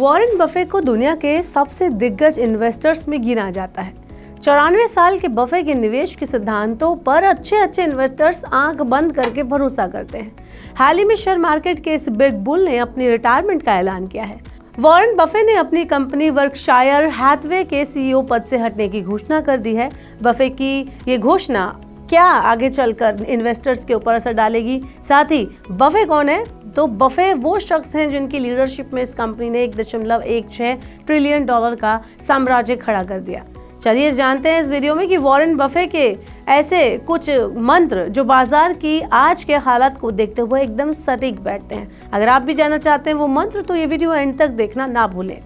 Warren Buffett को दुनिया के सबसे दिग्गज इन्वेस्टर्स में गिना जाता है। 94 साल के बफे के निवेश के सिद्धांतों पर अच्छे इन्वेस्टर्स आंख बंद करके भरोसा करते हैं। हाल ही में शेयर मार्केट के इस बिग बुल ने अपनी रिटायरमेंट का ऐलान किया है। वॉरेन बफे ने अपनी कंपनी वर्कशायर हैथवे के सीईओ पद से हटने की घोषणा कर दी है। बफे की ये घोषणा क्या आगे चलकर इन्वेस्टर्स के ऊपर असर डालेगी? साथ ही बफे कौन है? तो बफे वो शख्स हैं जिनकी लीडरशिप में इस कंपनी ने $1.16 ट्रिलियन का साम्राज्य खड़ा कर दिया। चलिए जानते हैं इस वीडियो में कि वॉरेन बफे के ऐसे कुछ मंत्र जो बाजार की आज के हालात को देखते हुए एकदम सटीक बैठते हैं। अगर आप भी जानना चाहते हैं वो मंत्र तो ये वीडियो एंड तक देखना ना भूलें।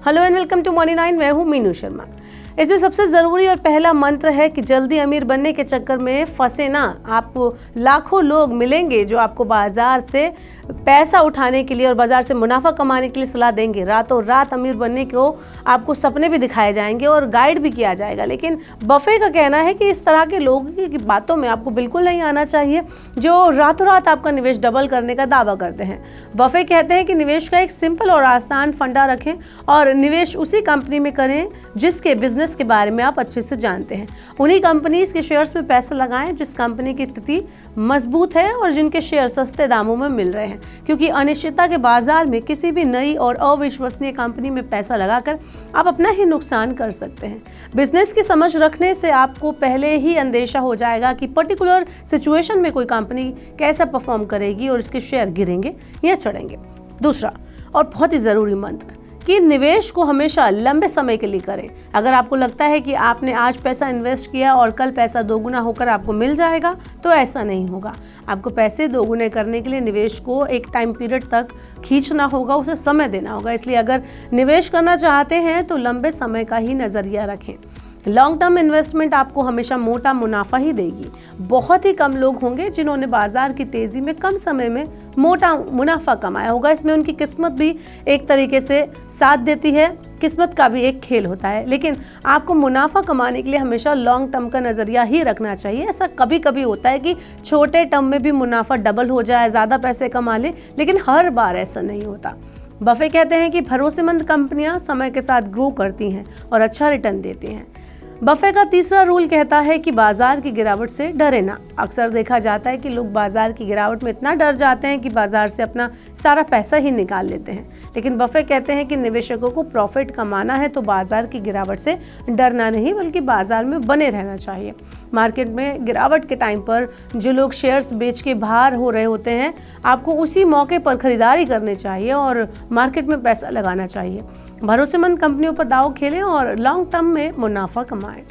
Hello and welcome to Money 9, मैं हूँ मीनू शर्मा। इसमें सबसे जरूरी और पहला मंत्र है कि जल्दी अमीर बनने के चक्कर में फंसे ना। आपको लाखों लोग मिलेंगे जो आपको बाजार से पैसा उठाने के लिए और बाजार से मुनाफा कमाने के लिए सलाह देंगे। रातों रात अमीर बनने को आपको सपने भी दिखाए जाएंगे और गाइड भी किया जाएगा। लेकिन बफे का कहना है कि इस तरह के लोगों की बातों में आपको बिल्कुल नहीं आना चाहिए जो रातों रात आपका निवेश डबल करने का दावा करते हैं। बफे कहते हैं कि निवेश का एक सिंपल और आसान फंडा रखें और निवेश उसी कंपनी में करें जिसके बिजनेस के बारे में आप अच्छे से जानते हैं। उन्हीं कंपनीज के शेयर्स में पैसा लगाएं जिस कंपनी की स्थिति मजबूत है और जिनके शेयर सस्ते दामों में मिल रहे हैं, क्योंकि अनिश्चितता के बाजार में किसी भी नई और अविश्वसनीय कंपनी में पैसा लगाकर आप अपना ही नुकसान कर सकते हैं। बिजनेस की समझ रखने से आपको पहले ही अंदेशा हो जाएगा कि पर्टिकुलर सिचुएशन में कोई कंपनी कैसा परफॉर्म करेगी और इसके शेयर गिरेंगे या चढ़ेंगे। दूसरा और बहुत ही जरूरी मंत्र कि निवेश को हमेशा लंबे समय के लिए करें। अगर आपको लगता है कि आपने आज पैसा इन्वेस्ट किया और कल पैसा दोगुना होकर आपको मिल जाएगा, तो ऐसा नहीं होगा। आपको पैसे दोगुने करने के लिए निवेश को एक टाइम पीरियड तक खींचना होगा, उसे समय देना होगा। इसलिए अगर निवेश करना चाहते हैं तो लंबे समय का ही नजरिया रखें। लॉन्ग टर्म इन्वेस्टमेंट आपको हमेशा मोटा मुनाफा ही देगी। बहुत ही कम लोग होंगे जिन्होंने बाजार की तेजी में कम समय में मोटा मुनाफा कमाया होगा। इसमें उनकी किस्मत भी एक तरीके से साथ देती है। किस्मत का भी एक खेल होता है, लेकिन आपको मुनाफा कमाने के लिए हमेशा लॉन्ग टर्म का नजरिया ही रखना चाहिए। ऐसा कभी कभी होता है कि छोटे टर्म में भी मुनाफा डबल हो जाए, ज्यादा पैसे कमा ले, लेकिन हर बार ऐसा नहीं होता। बफे कहते हैं कि भरोसेमंद कंपनियां समय के साथ ग्रो करती हैं और अच्छा रिटर्न देती हैं। बफे का तीसरा रूल कहता है कि बाजार की गिरावट से डरे ना। अक्सर देखा जाता है कि लोग बाजार की गिरावट में इतना डर जाते हैं कि बाजार से अपना सारा पैसा ही निकाल लेते हैं। लेकिन बफे कहते हैं कि निवेशकों को प्रॉफिट कमाना है तो बाजार की गिरावट से डरना नहीं, बल्कि बाजार में बने रहना चाहिए। मार्केट में गिरावट के टाइम पर जो लोग शेयर्स बेच के बाहर हो रहे होते हैं, आपको उसी मौके पर खरीदारी करनी चाहिए और मार्केट में पैसा लगाना चाहिए। भरोसेमंद कंपनियों पर दांव खेलें और लॉन्ग टर्म में मुनाफा कमाएं।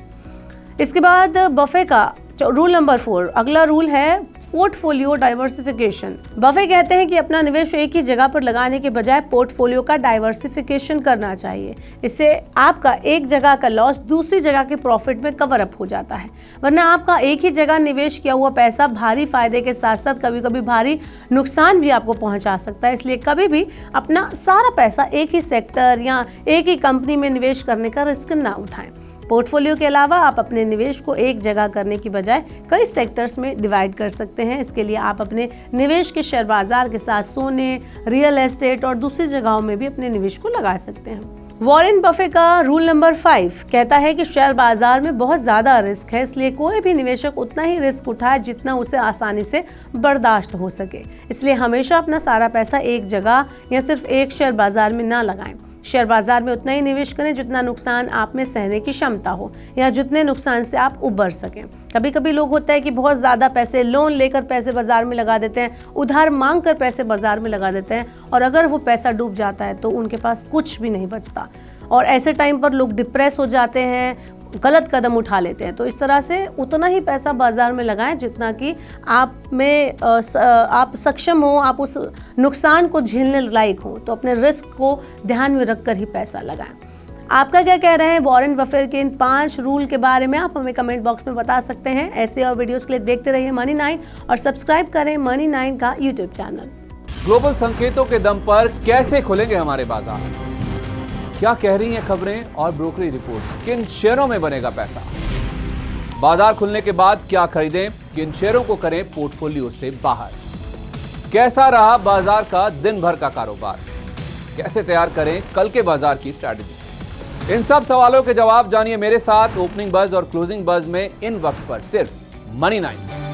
इसके बाद बफे का रूल नंबर 4, अगला रूल है पोर्टफोलियो डाइवर्सिफिकेशन। बफे कहते हैं कि अपना निवेश एक ही जगह पर लगाने के बजाय पोर्टफोलियो का डाइवर्सिफिकेशन करना चाहिए। इससे आपका एक जगह का लॉस दूसरी जगह के प्रॉफिट में कवर अप हो जाता है। वरना आपका एक ही जगह निवेश किया हुआ पैसा भारी फायदे के साथ साथ कभी कभी भारी नुकसान भी आपको पहुंचा सकता है। इसलिए कभी भी अपना सारा पैसा एक ही सेक्टर या एक ही कंपनी में निवेश करने का रिस्क ना उठाएं। पोर्टफोलियो के अलावा आप अपने निवेश को एक जगह करने की बजाय कई सेक्टर्स में डिवाइड कर सकते हैं। इसके लिए आप अपने निवेश के शेयर बाजार के साथ सोने, रियल एस्टेट और दूसरी जगहों में भी अपने निवेश को लगा सकते हैं। वॉरेन बफे का रूल नंबर 5 कहता है कि शेयर बाजार में बहुत ज्यादा रिस्क है, इसलिए कोई भी निवेशक उतना ही रिस्क उठाए जितना उसे आसानी से बर्दाश्त हो सके। इसलिए हमेशा अपना सारा पैसा एक जगह या सिर्फ एक शेयर बाजार में ना लगाएं। शेयर बाजार में उतना ही निवेश करें जितना नुकसान आप में सहने की क्षमता हो या जितने नुकसान से आप उबर सकें। कभी कभी लोग होता है कि बहुत ज़्यादा पैसे लोन लेकर पैसे बाजार में लगा देते हैं, उधार मांग कर पैसे बाजार में लगा देते हैं और अगर वो पैसा डूब जाता है तो उनके पास कुछ भी नहीं बचता और ऐसे टाइम पर लोग डिप्रेस हो जाते हैं, गलत कदम उठा लेते हैं। तो इस तरह से उतना ही पैसा बाजार में लगाएं जितना कि आप सक्षम हो, आप उस नुकसान को झेलने लायक हो। तो अपने रिस्क को ध्यान में रखकर ही पैसा लगाएं। आपका क्या कह रहे हैं वॉरेन बफे के इन 5 रूल के बारे में? आप हमें कमेंट बॉक्स में बता सकते हैं। ऐसे और वीडियोस के लिए देखते रहिए मनी 9 और सब्सक्राइब करें मनी 9 का यूट्यूब चैनल। ग्लोबल संकेतों के दम पर कैसे खुलेंगे हमारे बाजार? क्या कह रही हैं खबरें और ब्रोकरेज रिपोर्ट्स? किन शेयरों में बनेगा पैसा? बाजार खुलने के बाद क्या खरीदें, किन शेयरों को करें पोर्टफोलियो से बाहर? कैसा रहा बाजार का दिन भर का कारोबार? कैसे तैयार करें कल के बाजार की स्ट्रैटेजी। इन सब सवालों के जवाब जानिए मेरे साथ ओपनिंग बज और क्लोजिंग बज में इन वक्त पर सिर्फ मनी 9।